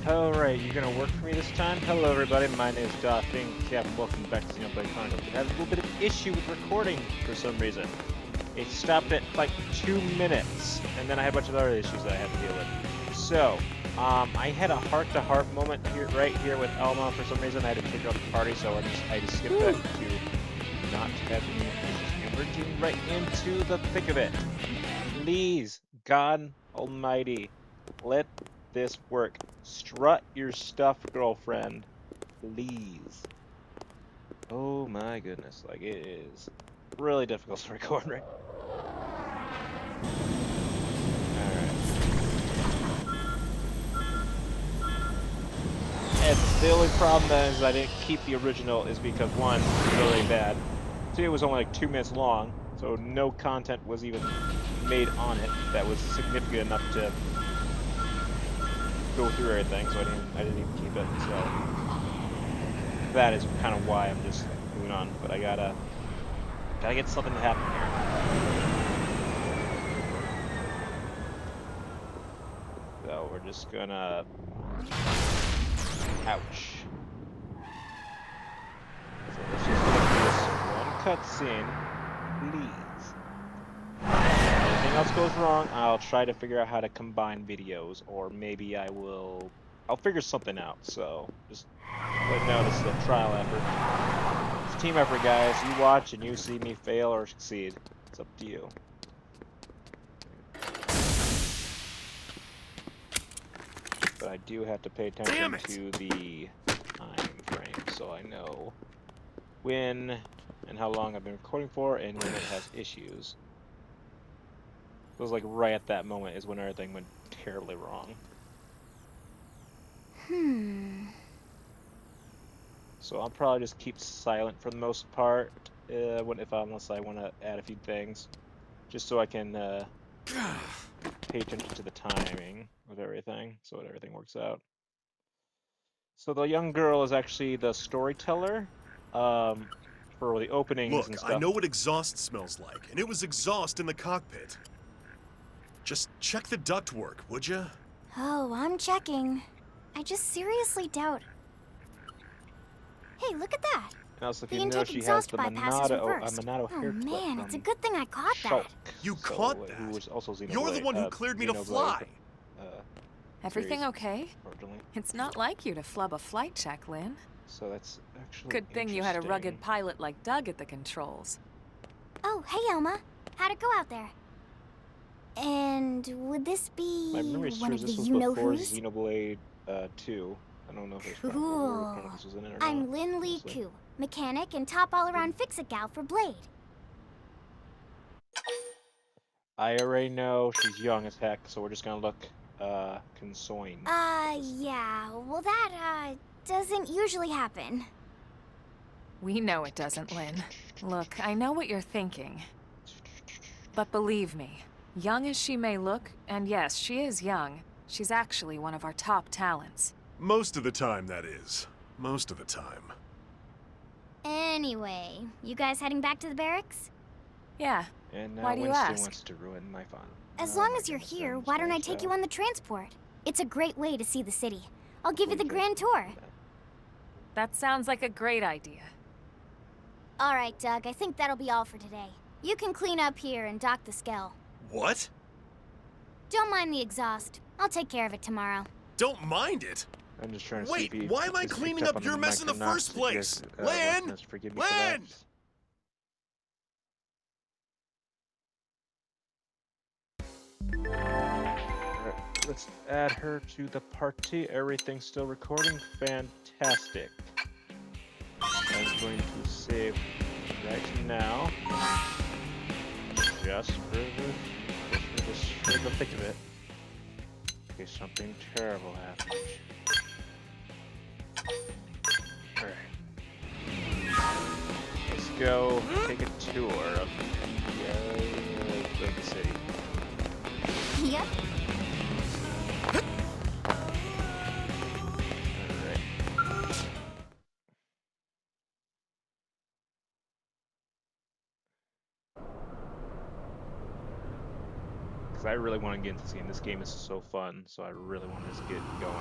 Alright, you're gonna work for me this time? Hello everybody, my name is Dothing Cap, welcome back to Xenoblade Chronicles. We had a little bit of issue with recording for some reason. It stopped at like 2 minutes, and then I had a bunch of other issues that I had to deal with. So, I had a heart-to-heart moment here, right here with Elma for some reason. I had to kick her out of the party, so I just skipped that to not have any issues. And we're getting right into the thick of it. Please, God Almighty, let this work. Strut your stuff, girlfriend. Please. Oh my goodness, like it is really difficult to record right. Alright. And the only problem then is I didn't keep the original is because one, it was really bad. Two, it was only like 2 minutes long, so no content was even made on it that was significant enough to go through everything, so I didn't even keep it. So that is kind of why I'm just moving on. But I gotta get something to happen here. So we're just gonna. Ouch. So let's just get this one cutscene, please. If anything else goes wrong, I'll try to figure out how to combine videos, or maybe I'll figure something out. So just know this is a trial effort. It's a team effort, guys. You watch and you see me fail or succeed. It's up to you. But I do have to pay attention to the time frame, so I know when and how long I've been recording for, and when it has issues. It was like right at that moment is when everything went terribly wrong. So I'll probably just keep silent for the most part, unless I want to add a few things, just so I can pay attention to the timing of everything, so that everything works out. So the young girl is actually the storyteller for the openings and Look, stuff. I know what exhaust smells like, and it was exhaust in the cockpit. Just check the ductwork, would you? Oh, I'm checking. I just seriously doubt. Hey, look at that. And also, if The you know, intake she has exhaust the bypass is reversed. Monado Oh hair clip man, from it's a good thing I caught Shulk, that. You so, caught that? Who was also Xenoblade. You're the one who cleared me to fly. Everything series, okay? originally. It's not like you to flub a flight check, Lynn. So that's actually Good thing you had a rugged pilot like Doug at the controls. Oh, hey Elma. How'd it go out there? And would this be My memory one serves of the this was before Xenoblade 2. I don't know if it's Cool. Chronicles was in it or I'm not. Lynn Lee Koo, mechanic and top all-around fix-it gal for Blade. I already know she's young as heck, so we're just gonna look consoined. Yeah. Well, that doesn't usually happen. We know it doesn't, Lynn. Look, I know what you're thinking. But believe me, young as she may look, and yes, she is young, she's actually one of our top talents. Most of the time, that is. Most of the time. Anyway, you guys heading back to the barracks? Yeah. And Why do you Winston ask? wants to ruin my fun. As long as you're here, why don't I take you on the transport? It's a great way to see the city. I'll give you the grand tour. That sounds like a great idea. All right, Doug, I think that'll be all for today. You can clean up here and dock the Skell. What? Don't mind the exhaust. I'll take care of it tomorrow. Don't mind it? I'm just trying to see if he why am I is picked cleaning up up on your the mess in the mic or not, first so you place? guys, Lynn! must forgive me for that. Lynn! Alright, let's add her to the party. Everything's still recording. Fantastic. I'm going to save right now. Just for the thick of it. In case something terrible happens. Alright. Let's go take a tour of the city. Yep. because I really want to get into this game. This game is so fun, so I really want to just get going.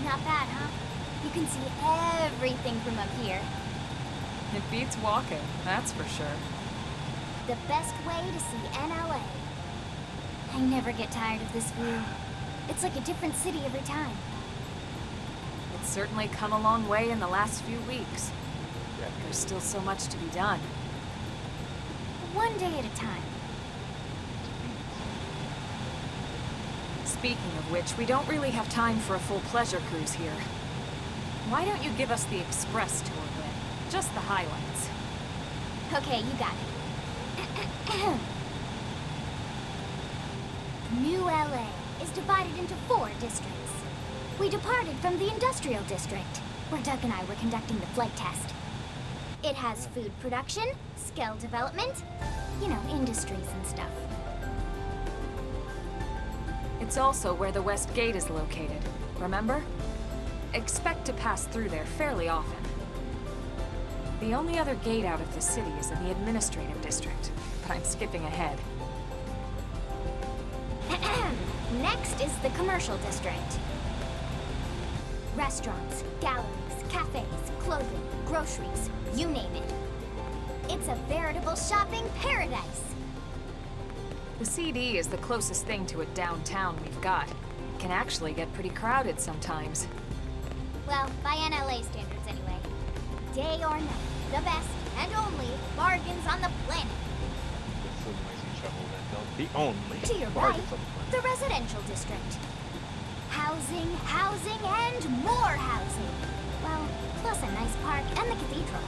Not bad, huh? You can see everything from up here. It beats walking, that's for sure. The best way to see NLA. I never get tired of this view. It's like a different city every time. It's certainly come a long way in the last few weeks. Yeah. There's still so much to be done. One day at a time. Speaking of which, we don't really have time for a full pleasure cruise here. Why don't you give us the express tour, Lynn? Just the highlights. Okay, you got it. New LA is divided into 4 districts. We departed from the industrial district, where Doug and I were conducting the flight test. It has food production, skill development, you know, industries and stuff. It's also where the West Gate is located, remember? Expect to pass through there fairly often. The only other gate out of the city is in the administrative district, but I'm skipping ahead. Next is the commercial district. Restaurants, galleries, cafes, clothing, groceries, you name it. It's a veritable shopping paradise. The CD is the closest thing to a downtown we've got. It can actually get pretty crowded sometimes. Well, by NLA standards anyway. Day or night, the best and only bargains on the planet. It's so noisy trouble that they'll the only To your right, bargains on the planet. the residential district. Housing, housing, and more housing. Well, plus a nice park and the cathedral.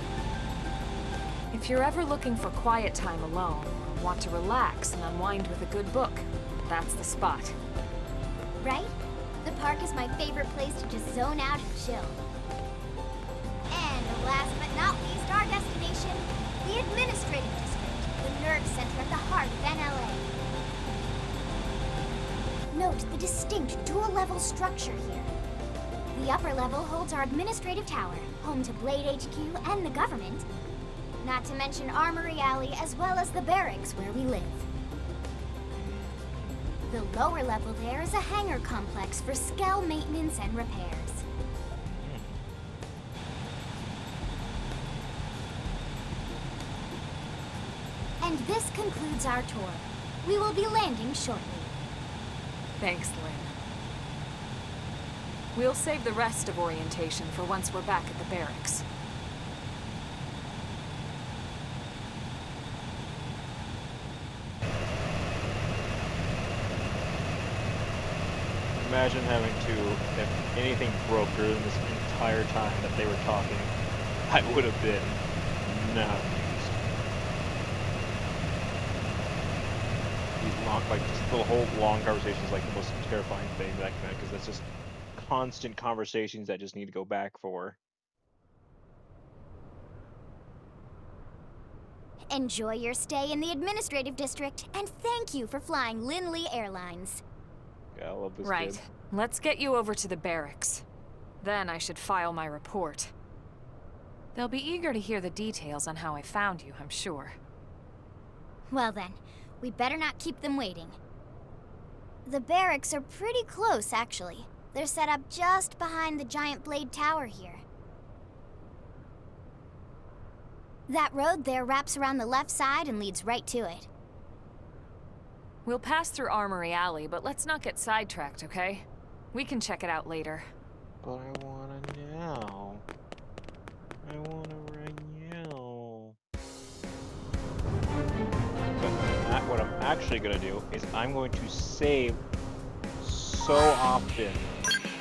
If you're ever looking for quiet time alone, or want to relax and unwind with a good book, that's the spot. Right? The park is my favorite place to just zone out and chill. And last but not least, our destination, the administrative district, the nerve center at the heart of NLA. Note the distinct dual-level structure here. The upper level holds our administrative tower, home to Blade HQ and the government. Not to mention Armory Alley as well as the barracks where we live. The lower level there is a hangar complex for Skell maintenance and repairs. And this concludes our tour. We will be landing shortly. Thanks, Lynn. We'll save the rest of orientation for once we're back at the barracks. Imagine having to, if anything broke during this entire time that they were talking, I would have been not amused. These long, like, just the whole long conversation is like the most terrifying thing that can, because that's just constant conversations that just need to go back for. Enjoy your stay in the administrative district, and thank you for flying Lindley Airlines. Yeah, I love this Right. kid. Let's get you over to the barracks. Then I should file my report. They'll be eager to hear the details on how I found you, I'm sure. Well then, we better not keep them waiting. The barracks are pretty close, actually. They're set up just behind the giant blade tower here. That road there wraps around the left side and leads right to it. We'll pass through Armory Alley, but let's not get sidetracked, okay? We can check it out later. But I wanna now. I wanna right now. But what I'm actually gonna do is I'm going to save so often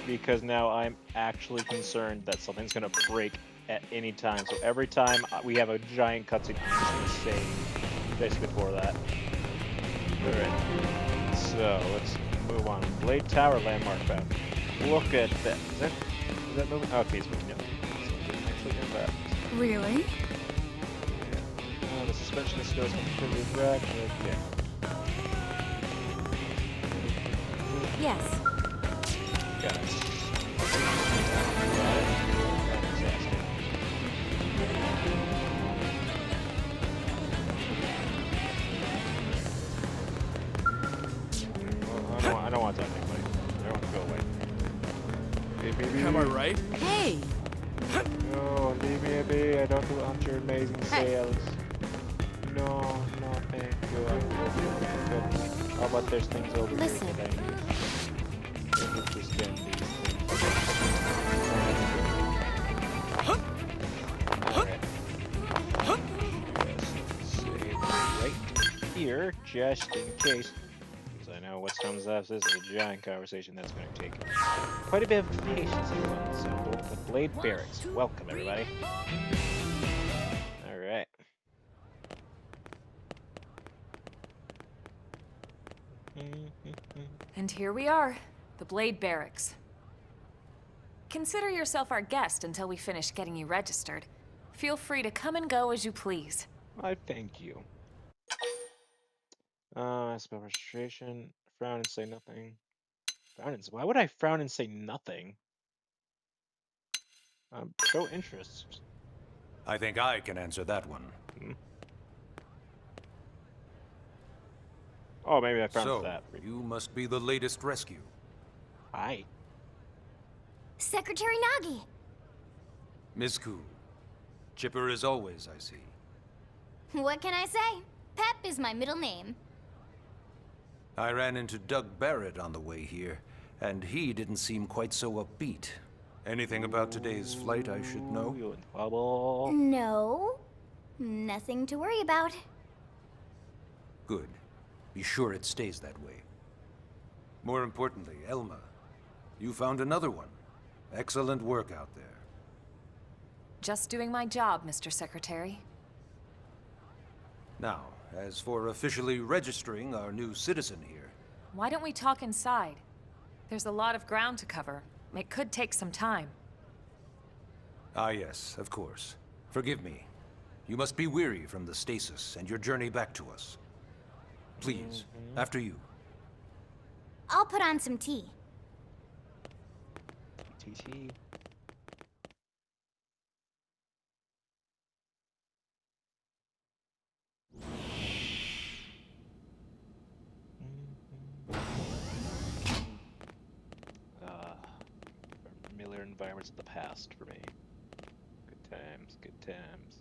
because now I'm actually concerned that something's gonna break at any time. So every time we have a giant cutscene, I'm just gonna save just before that. Alright, so let's move on. Blade Tower landmark map. Look at that. Is that moving? Okay, it's moving. No. So actually go back. Really? The suspension of skills completely wrecked. Okay. Yes. Got it. I don't want that anybody. I don't want to go away. Baby. Am I right? Hey! No, leave me be. I don't want your amazing sales. No, thank you. I'm good. How about there's things over Listen. here that I need? Let me just get these things. Alright. Just save right here, just in case. Because I know what comes after this is a giant conversation that's going to take quite a bit of patience, everyone. So, the Blade Barracks. Welcome, everybody. Alright. And here we are, the Blade Barracks. Consider yourself our guest until we finish getting you registered. Feel free to come and go as you please. I thank you. Spell registration. Frown and say nothing. Why would I frown and say nothing? Show interest. I think I can answer that one. Oh, maybe I frowned So, for that. you must be the latest rescue. Hi. Secretary Nagi. Miss Cool. Chipper as always, I see. What can I say? Pep is my middle name. I ran into Doug Barrett on the way here, and he didn't seem quite so upbeat. Anything about today's flight I should know? You in trouble. No. Nothing to worry about. Good. Be sure it stays that way. More importantly, Elma, you found another one. Excellent work out there. Just doing my job, Mr. Secretary. Now, as for officially registering our new citizen here, Why don't we talk inside? There's a lot of ground to cover. It could take some time. ah yes, of course. Forgive me. You must be weary from the stasis and your journey back to us. Please, after you. I'll put on some tea. TT. Familiar environments of the past for me. Good times, good times.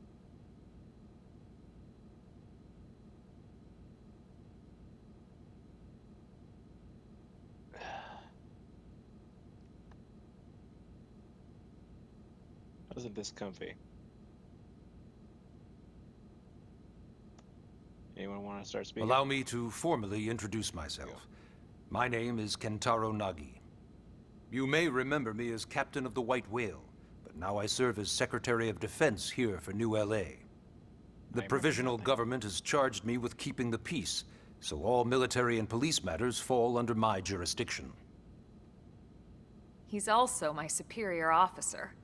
Wasn't this comfy? Anyone want to start speaking? Allow me to formally introduce myself. My name is Kentaro Nagi. You may remember me as Captain of the White Whale, but now I serve as Secretary of Defense here for New LA. The provisional government has charged me with keeping the peace, so all military and police matters fall under my jurisdiction. He's also my superior officer.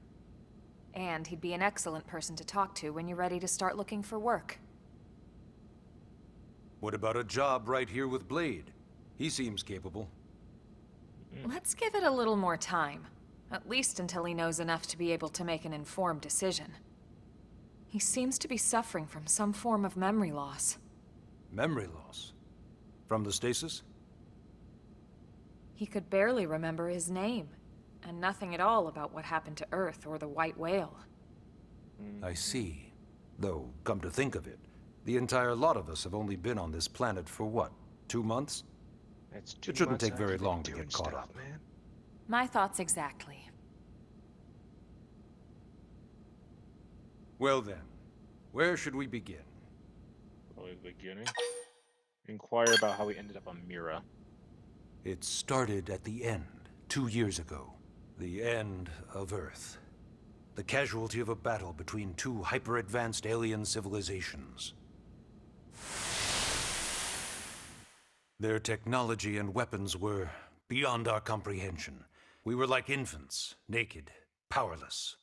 And he'd be an excellent person to talk to when you're ready to start looking for work. What about a job right here with Blade? He seems capable. Let's give it a little more time. At least until he knows enough to be able to make an informed decision. He seems to be suffering from some form of memory loss. Memory loss? From the stasis? He could barely remember his name, and nothing at all about what happened to Earth or the White Whale. I see. Though, come to think of it, the entire lot of us have only been on this planet for what, 2 months? It's It shouldn't take very long to get caught up. Man. My thoughts exactly. Well then, where should we begin? Probably the beginning. Inquire about how we ended up on Mira. It started at the end, 2 years ago. The end of Earth. The casualty of a battle between two hyper-advanced alien civilizations. Their technology and weapons were beyond our comprehension. We were like infants, naked, powerless.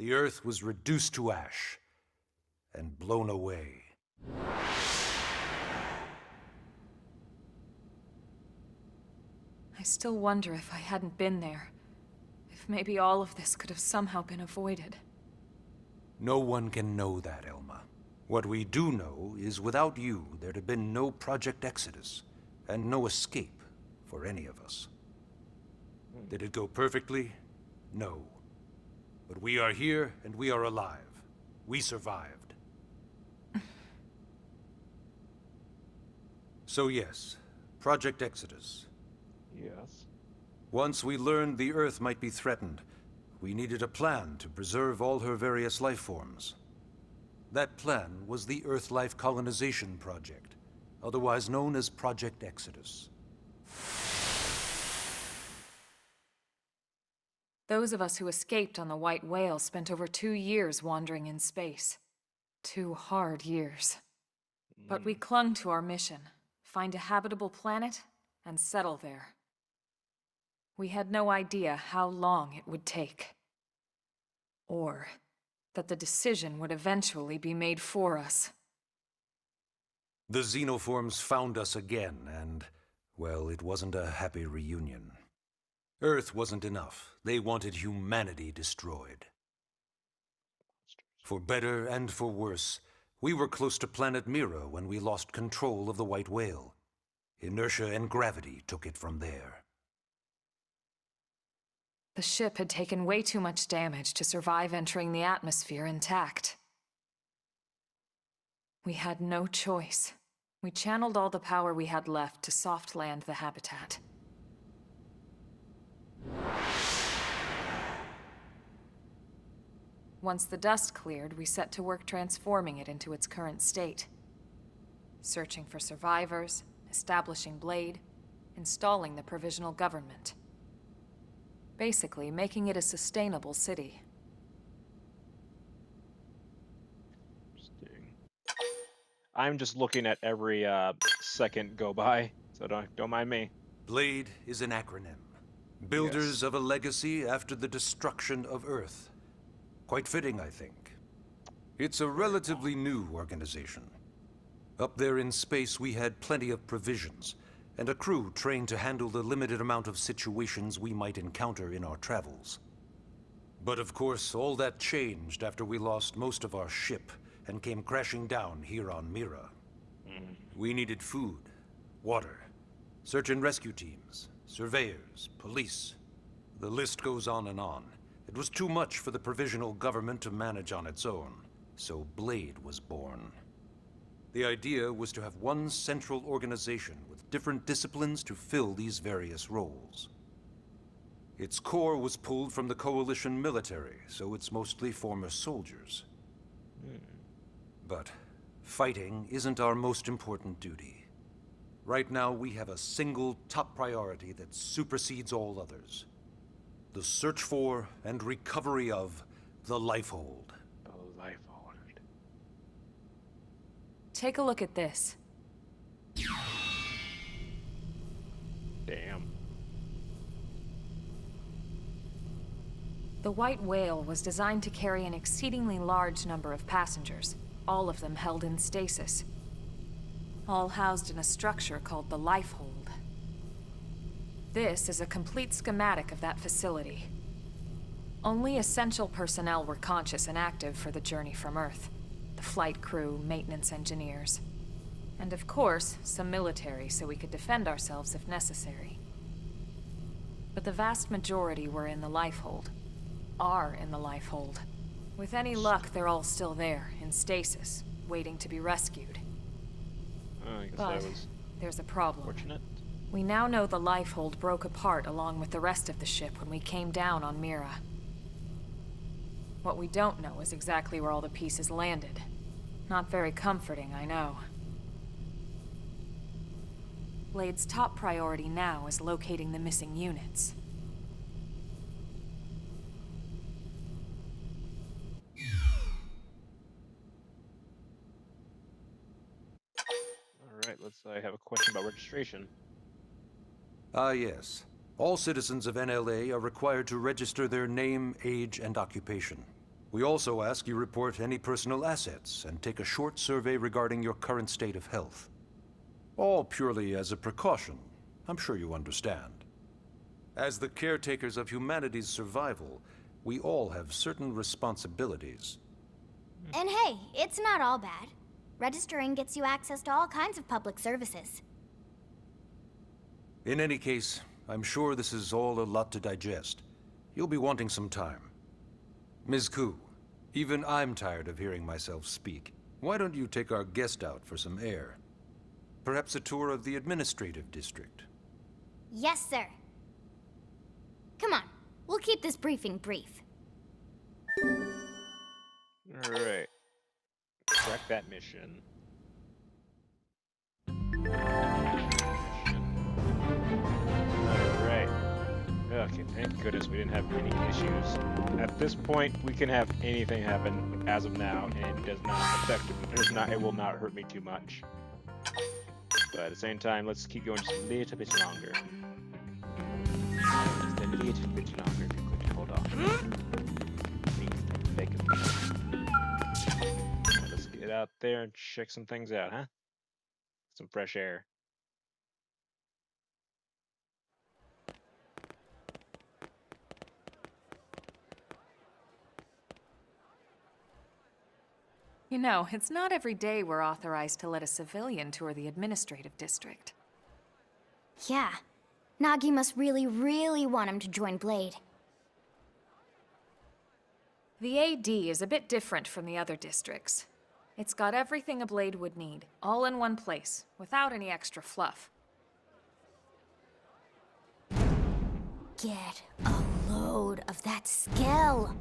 The Earth was reduced to ash and blown away. I still wonder if I hadn't been there. If maybe all of this could have somehow been avoided. No one can know that, Elma. What we do know is without you, there'd have been no Project Exodus, and no escape for any of us. Did it go perfectly? No. But we are here, and we are alive. We survived. So yes, Project Exodus. Yes. Once we learned the Earth might be threatened, we needed a plan to preserve all her various life forms. That plan was the Earth Life Colonization Project, otherwise known as Project Exodus. Those of us who escaped on the White Whale spent over 2 years wandering in space. 2 hard years. But we clung to our mission, find a habitable planet, and settle there. We had no idea how long it would take. Or that the decision would eventually be made for us. The Xenoforms found us again, and, well, it wasn't a happy reunion. Earth wasn't enough. They wanted humanity destroyed. For better and for worse, we were close to planet Mira when we lost control of the White Whale. Inertia and gravity took it from there. The ship had taken way too much damage to survive entering the atmosphere intact. We had no choice. We channeled all the power we had left to soft land the habitat. Once the dust cleared, we set to work transforming it into its current state. Searching for survivors, establishing Blade, installing the provisional government. Basically, making it a sustainable city. Interesting. I'm just looking at every second go by, so don't mind me. Blade is an acronym. Builders of a legacy after the destruction of Earth. Quite fitting, I think. It's a relatively new organization. Up there in space, we had plenty of provisions, and a crew trained to handle the limited amount of situations we might encounter in our travels. But of course, all that changed after we lost most of our ship and came crashing down here on Mira. We needed food, water, search and rescue teams, surveyors, police. The list goes on and on. It was too much for the provisional government to manage on its own, so Blade was born. The idea was to have one central organization with different disciplines to fill these various roles. Its core was pulled from the Coalition military, so it's mostly former soldiers. But fighting isn't our most important duty. Right now, we have a single top priority that supersedes all others. The search for and recovery of the Lifehold. The Lifehold. Take a look at this. Damn. The White Whale was designed to carry an exceedingly large number of passengers, all of them held in stasis. All housed in a structure called the Lifehold. This is a complete schematic of that facility. Only essential personnel were conscious and active for the journey from Earth. The flight crew, maintenance engineers. And of course, some military so we could defend ourselves if necessary. But the vast majority were in the Lifehold. Are in the Lifehold. With any luck, they're all still there, in stasis, waiting to be rescued. Oh, I guess But that was there's a problem. fortunate. We now know the Lifehold broke apart along with the rest of the ship when we came down on Mira. What we don't know is exactly where all the pieces landed. Not very comforting, I know. Blade's top priority now is locating the missing units. All right, I have a question about registration. Ah, yes. All citizens of NLA are required to register their name, age, and occupation. We also ask you report any personal assets and take a short survey regarding your current state of health. All purely as a precaution. I'm sure you understand. As the caretakers of humanity's survival, we all have certain responsibilities. And hey, it's not all bad. Registering gets you access to all kinds of public services. In any case, I'm sure this is all a lot to digest. You'll be wanting some time. Ms. Koo, even I'm tired of hearing myself speak. Why don't you take our guest out for some air? Perhaps a tour of the administrative district. Yes, sir. Come on, we'll keep this briefing brief. Alright. Track that mission. Alright. Okay, thank goodness we didn't have any issues. At this point, we can have anything happen as of now, and it does not affect me. It will not hurt me too much. But at the same time, let's keep going just a little bit longer. Just a little bit longer if you could hold on. Please don't beg of me. Alright, let's get out there and check some things out, huh? Some fresh air. You know, it's not every day we're authorized to let a civilian tour the administrative district. Yeah, Nagi must really, really want him to join Blade. The AD is a bit different from the other districts. It's got everything a Blade would need, all in one place, without any extra fluff. Get a load of that skill.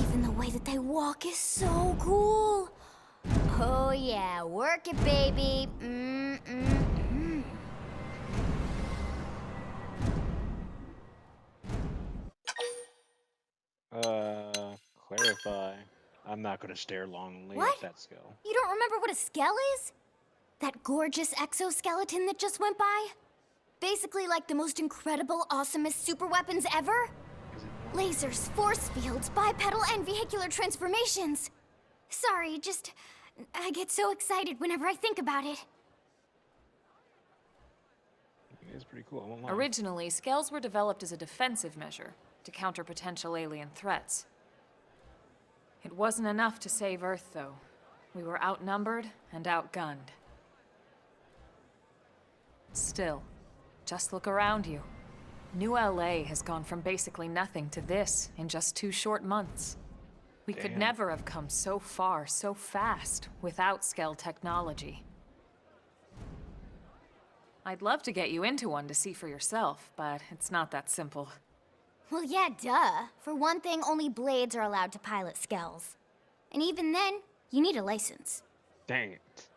Even the way that they walk is so cool. Oh yeah, work it, baby. Clarify. I'm not gonna stare longingly What? at that skill. You don't remember what a skell is? That gorgeous exoskeleton that just went by? Basically like the most incredible, awesomest super weapons ever? Lasers, force fields, bipedal and vehicular transformations. Sorry, I get so excited whenever I think about it. It is pretty cool. I won't lie. Originally, scales were developed as a defensive measure to counter potential alien threats. It wasn't enough to save Earth, though. We were outnumbered and outgunned. Still, just look around you. New LA has gone from basically nothing to this in just 2 short months. We could Damn. never have come so far, so fast, without Skell technology. I'd love to get you into one to see for yourself, but it's not that simple. Well, yeah, duh. For one thing, only Blades are allowed to pilot skells. And even then, you need a license. Dang it.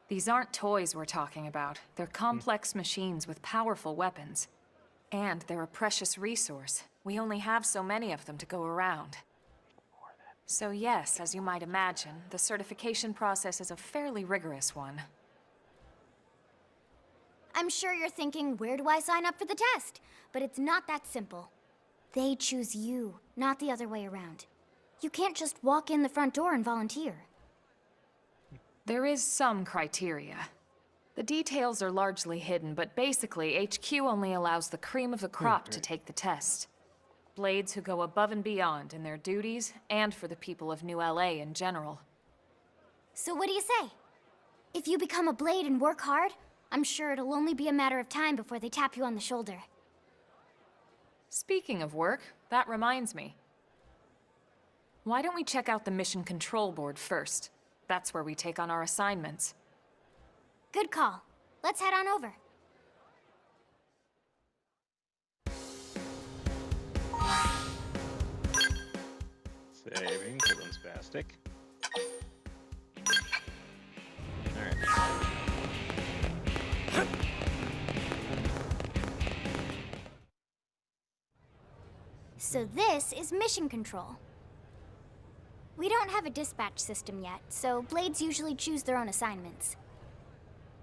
These aren't toys we're talking about. They're complex machines with powerful weapons. And they're a precious resource. We only have so many of them to go around. So yes, as you might imagine, the certification process is a fairly rigorous one. I'm sure you're thinking, where do I sign up for the test? But it's not that simple. They choose you, not the other way around. You can't just walk in the front door and volunteer. There is some criteria. The details are largely hidden, but basically, HQ only allows the cream of the crop to take the test. Blades who go above and beyond in their duties, and for the people of New LA in general. So what do you say? If you become a Blade and work hard, I'm sure it'll only be a matter of time before they tap you on the shoulder. Speaking of work, that reminds me. Why don't we check out the Mission Control Board first? That's where we take on our assignments. Good call. Let's head on over. Saving, because I'm spastic. Alright. So this is Mission Control. We don't have a dispatch system yet, so Blades usually choose their own assignments.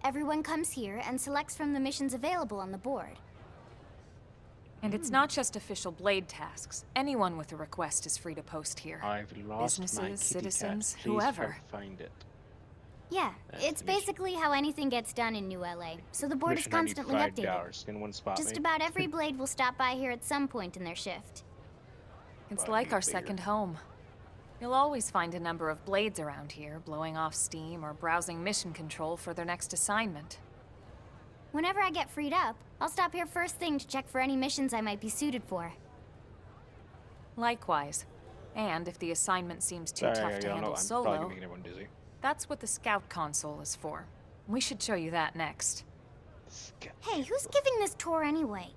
Everyone comes here and selects from the missions available on the board. And it's not just official blade tasks. Anyone with a request is free to post here. I've lost my Businesses, kitty citizens, cat. Please whoever. find it. Yeah, That's it's the mission. basically how anything gets done in New LA, so the board is Mission, I need constantly updated. $5. Can one spot Just me? about every blade will stop by here at some point in their shift. It's Body like our bigger. second home. You'll always find a number of blades around here, blowing off steam or browsing mission control for their next assignment. Whenever I get freed up, I'll stop here first thing to check for any missions I might be suited for. Likewise. And if the assignment seems too Sorry, tough I to don't handle know. I'm probably solo, making everyone dizzy. that's what the scout console is for. We should show you that next. Hey, who's giving this tour anyway?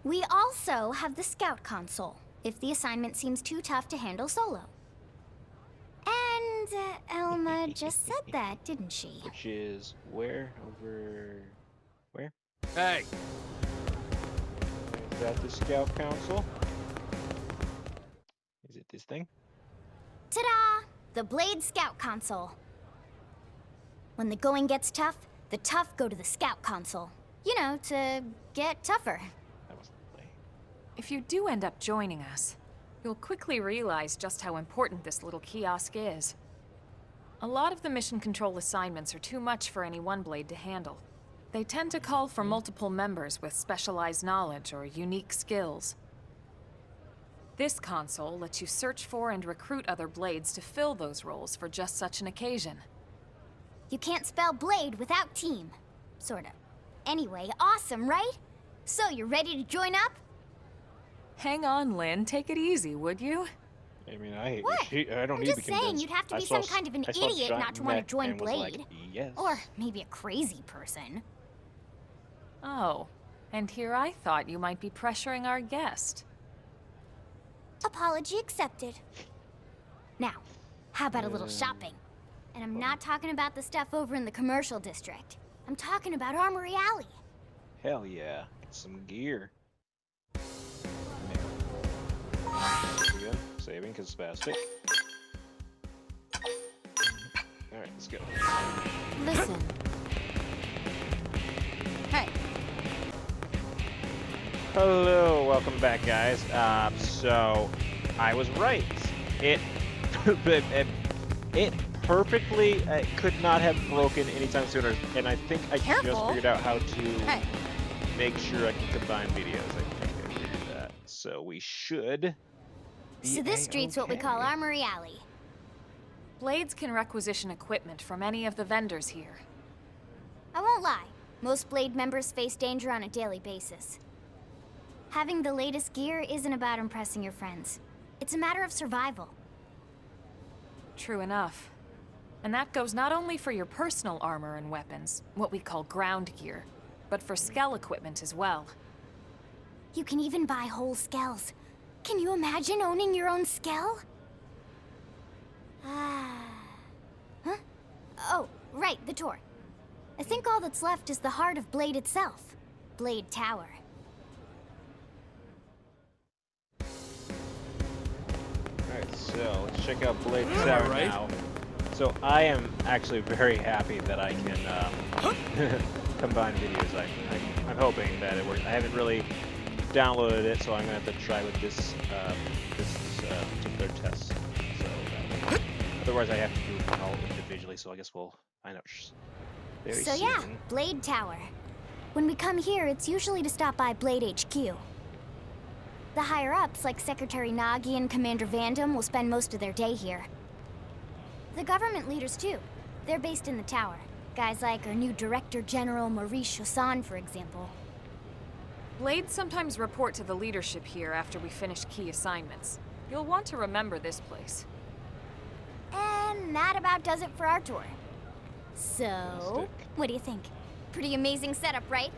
We also have the scout console, if the assignment seems too tough to handle solo. And Elma just said that, didn't she? Which is where? Over... Where? Hey! Is that the Scout Council? Is it this thing? Ta-da! The Blade Scout Console. When the going gets tough, the tough go to the Scout Console. You know, to get tougher. That wasn't the play. If you do end up joining us, you'll quickly realize just how important this little kiosk is. A lot of the mission control assignments are too much for any one blade to handle. They tend to call for multiple members with specialized knowledge or unique skills. This console lets you search for and recruit other blades to fill those roles for just such an occasion. You can't spell blade without team. Sorta. Anyway, awesome, right? So, you're ready to join up? Hang on, Lynn. Take it easy, would you? I mean, I What? I don't I'm need just to be saying, convinced. you'd have to I be saw some kind of an I saw idiot Giant not to want to Mech join and was like, Blade. yes. Or maybe a crazy person. Oh, and here I thought you might be pressuring our guest. Apology accepted. Now, how about a little shopping? And I'm not talking about the stuff over in the commercial district. I'm talking about Armory Alley. Hell yeah. Get some gear. There we go. Saving because spastic. Alright, let's go. Listen. Hey. Hello, welcome back, guys. So I was right. It perfectly could not have broken anytime sooner, and I think I just Careful. figured out how to Hey. make sure I can combine videos. I think I figured that. So we should. So this street's what we call Armory Alley. Blades can requisition equipment from any of the vendors here. I won't lie, most Blade members face danger on a daily basis. Having the latest gear isn't about impressing your friends. It's a matter of survival. True enough. And that goes not only for your personal armor and weapons, what we call ground gear, but for skell equipment as well. You can even buy whole skells. Can you imagine owning your own skell? Huh? Oh, right, the tour. I think all that's left is the heart of Blade itself. Blade Tower. Alright, so let's check out Blade Tower Alright. now. So I am actually very happy that I can combine videos. I'm hoping that it works. I haven't really downloaded it, so I'm gonna have to try with this particular test. So otherwise, I have to do it all individually. So I guess we'll find out very So soon. yeah, Blade Tower. When we come here, it's usually to stop by Blade HQ. The higher-ups, like Secretary Nagi and Commander Vandam, will spend most of their day here. The government leaders, too. They're based in the tower. Guys like our new Director General Maurice Chassan, for example. Blades sometimes report to the leadership here after we finish key assignments. You'll want to remember this place. And that about does it for our tour. So, Fantastic. what do you think? Pretty amazing setup, right?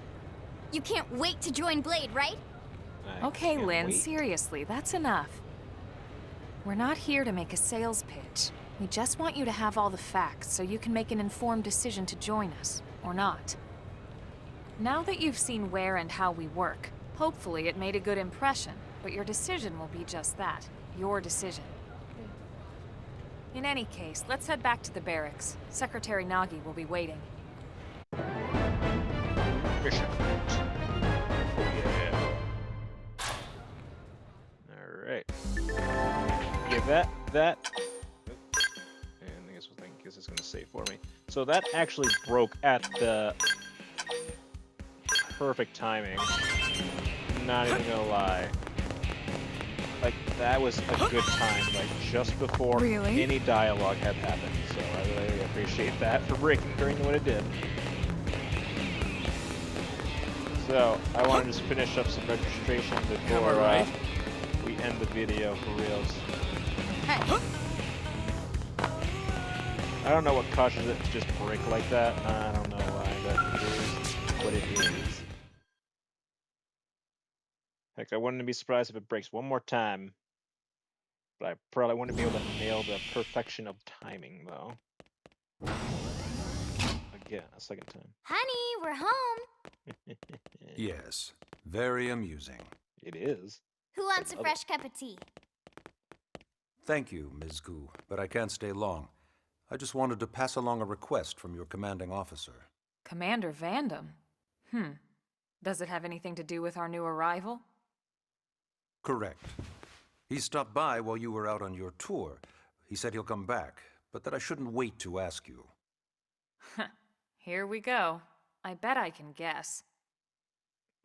You can't wait to join Blade, right? I Okay, can't Lynn, wait. seriously, that's enough. We're not here to make a sales pitch. We just want you to have all the facts so you can make an informed decision to join us, or not. Now that you've seen where and how we work, hopefully it made a good impression, but your decision will be just that, your decision. In any case, let's head back to the barracks. Secretary Nagi will be waiting. Mission. Oh yeah. that. And I guess it's gonna save for me. So that actually broke at the perfect timing. Not even gonna lie. Like, that was a good time, like, just before Really? any dialogue had happened. So I really appreciate that for breaking during when it did. So, I want to just finish up some registration before we end the video for reals. Hey. I don't know what causes it to just break like that. I don't know why, but it is what it is. Heck, I wouldn't be surprised if it breaks one more time. But I probably wouldn't be able to nail the perfection of timing, though. Again, a second time. Honey, we're home. Yes, very amusing. It is. Who wants a love fresh cup of tea? Thank you, Ms. Gu, but I can't stay long. I just wanted to pass along a request from your commanding officer. Commander Vandam? Does it have anything to do with our new arrival? Correct. He stopped by while you were out on your tour. He said he'll come back, but that I shouldn't wait to ask you. Here we go. I bet I can guess.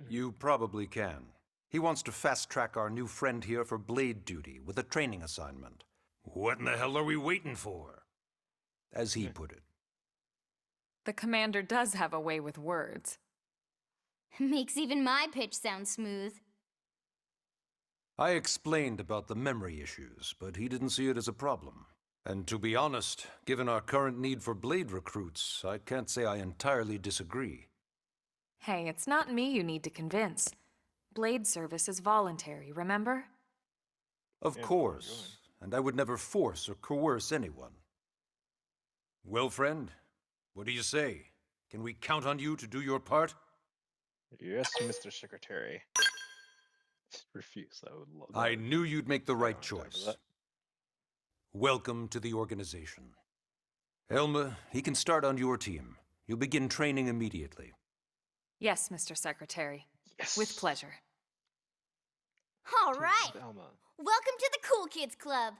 You probably can. He wants to fast-track our new friend here for blade duty with a training assignment. What in the hell are we waiting for? As he put it. The commander does have a way with words. Makes even my pitch sound smooth. I explained about the memory issues, but he didn't see it as a problem. And to be honest, given our current need for blade recruits, I can't say I entirely disagree. Hey, it's not me you need to convince. Blade service is voluntary, remember? Of course, and I would never force or coerce anyone. Well, friend, what do you say? Can we count on you to do your part? Yes, Mr. Secretary. Refuse. I would love that. I knew you'd make the right Time for choice. that. Welcome to the organization. Elma, he can start on your team. You'll begin training immediately. Yes, Mr. Secretary. Yes. With pleasure. All right. Velma. Welcome to the Cool Kids Club.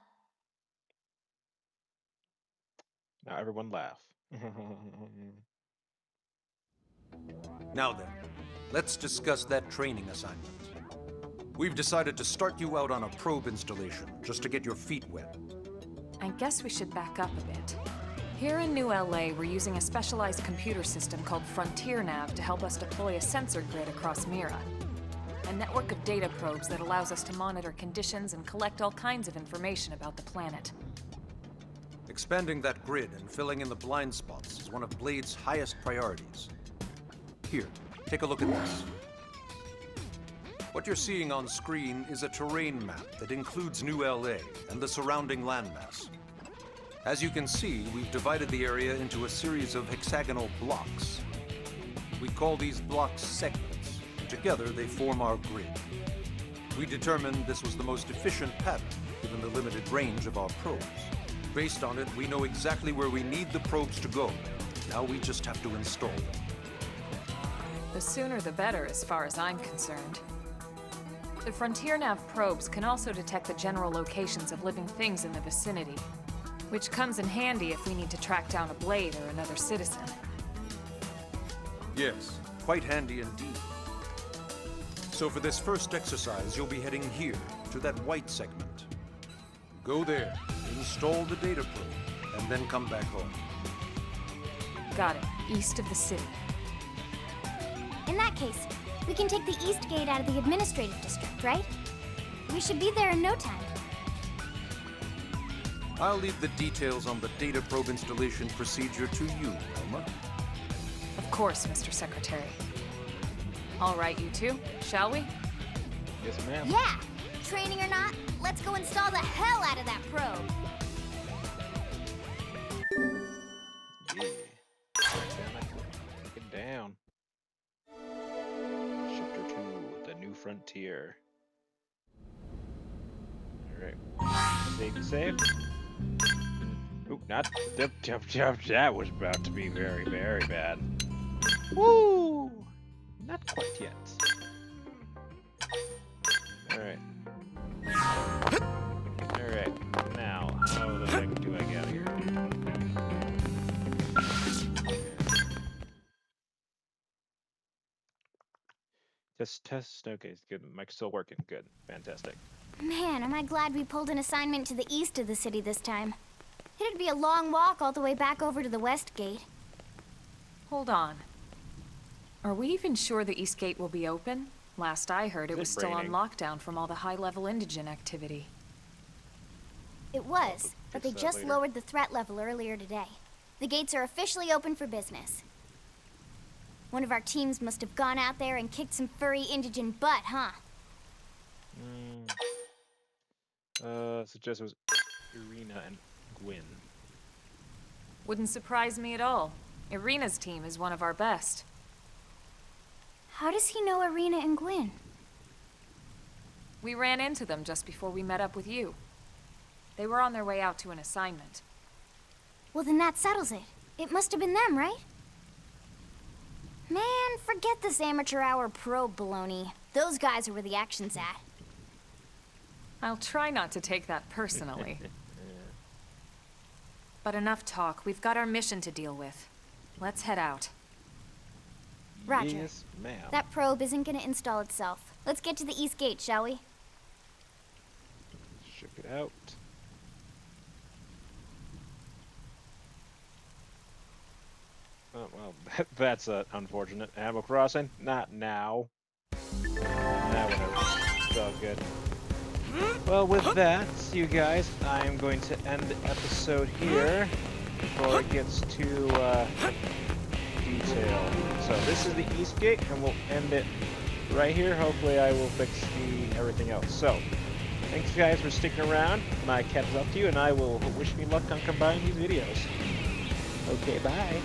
Now everyone laugh. Now then, let's discuss that training assignment. We've decided to start you out on a probe installation, just to get your feet wet. I guess we should back up a bit. Here in New LA, we're using a specialized computer system called Frontier Nav to help us deploy a sensor grid across Mira. A network of data probes that allows us to monitor conditions and collect all kinds of information about the planet. Expanding that grid and filling in the blind spots is one of Blade's highest priorities. Here, take a look at this. What you're seeing on screen is a terrain map that includes New LA and the surrounding landmass. As you can see, we've divided the area into a series of hexagonal blocks. We call these blocks segments. Together, they form our grid. We determined this was the most efficient pattern, given the limited range of our probes. Based on it, we know exactly where we need the probes to go. Now we just have to install them. The sooner the better, as far as I'm concerned. The Frontier Nav probes can also detect the general locations of living things in the vicinity, which comes in handy if we need to track down a blade or another citizen. Yes, quite handy indeed. So for this first exercise, you'll be heading here, to that white segment. Go there, install the data probe, and then come back home. Got it. East of the city. In that case, we can take the East Gate out of the administrative district, right? We should be there in no time. I'll leave the details on the data probe installation procedure to you, Elma. Of course, Mr. Secretary. All right, you two, shall we? Yes, ma'am. Yeah! Training or not, let's go install the hell out of that probe. Yeah. Take it down. Chapter 2, The New Frontier. Alright. Save. Oop, not. That was about to be very, very bad. Woo! Not quite yet. Alright. Alright. Test. Okay, good. Mic's still working. Good. Fantastic. Man, am I glad we pulled an assignment to the east of the city this time. It'd be a long walk all the way back over to the west gate. Hold on. Are we even sure the East Gate will be open? Last I heard, it was still on raining? lockdown from all the high-level indigent activity. It was, but they fix that just later. lowered the threat level earlier today. The gates are officially open for business. One of our teams must have gone out there and kicked some furry indigent butt, huh? Suggest it was Irina and Gwyn. Wouldn't surprise me at all. Irina's team is one of our best. How does he know Irina and Gwyn? We ran into them just before we met up with you. They were on their way out to an assignment. Well, then that settles it. It must have been them, right? Man, forget this amateur hour probe baloney. Those guys are where the action's at. I'll try not to take that personally. But enough talk. We've got our mission to deal with. Let's head out. Roger. Yes, ma'am. That probe isn't gonna install itself. Let's get to the east gate, shall we? Check it out. Oh, well, that's unfortunate. Animal Crossing? Not now. Nah, whatever. It's all good. Well, with that, you guys, I am going to end the episode here before it gets too detailed. So this is the East Gate, and we'll end it right here. Hopefully I will fix everything else. So, thanks guys for sticking around. My cap is up to you, and I will wish me luck on combining these videos. Okay, bye.